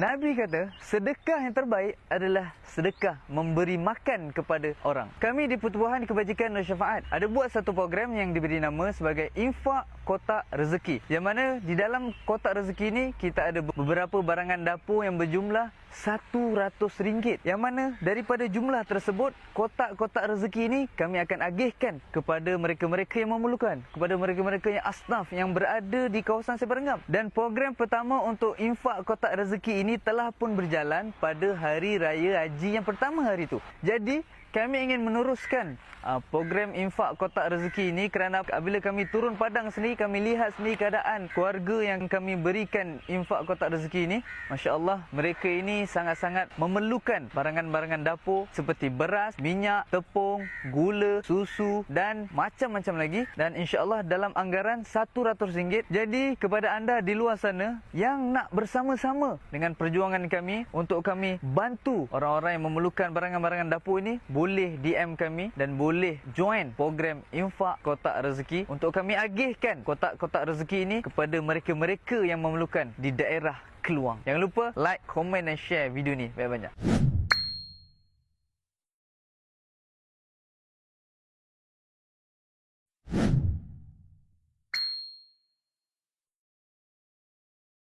Nabi kata, sedekah yang terbaik adalah sedekah memberi makan kepada orang. Kami di Pertubuhan Kebajikan Nur Syafaat ada buat satu program yang diberi nama sebagai Infak Kotak Rezeki. Yang mana di dalam kotak rezeki ini kita ada beberapa barangan dapur yang berjumlah RM100. Yang mana daripada jumlah tersebut, kotak-kotak rezeki ini kami akan agihkan kepada mereka-mereka yang memerlukan, kepada mereka-mereka yang asnaf yang berada di kawasan Seberengam. Dan program pertama untuk infak kotak rezeki ini telah pun berjalan pada hari raya haji yang pertama hari itu. Jadi kami ingin meneruskan program infak kotak rezeki ini kerana apabila kami turun padang sendiri, kami lihat sendiri keadaan keluarga yang kami berikan infak kotak rezeki ini. Masya Allah, mereka ini sangat-sangat memerlukan barangan-barangan dapur seperti beras, minyak, tepung, gula, susu dan macam-macam lagi. Dan insya Allah dalam anggaran RM100. Jadi kepada anda di luar sana yang nak bersama-sama dengan perjuangan kami untuk kami bantu orang-orang yang memerlukan barangan-barangan dapur ini, boleh DM kami dan boleh join program infak kotak rezeki untuk kami agihkan kotak-kotak rezeki ini kepada mereka-mereka yang memerlukan di daerah Keluang. Jangan lupa like, komen dan share video ni banyak-banyak.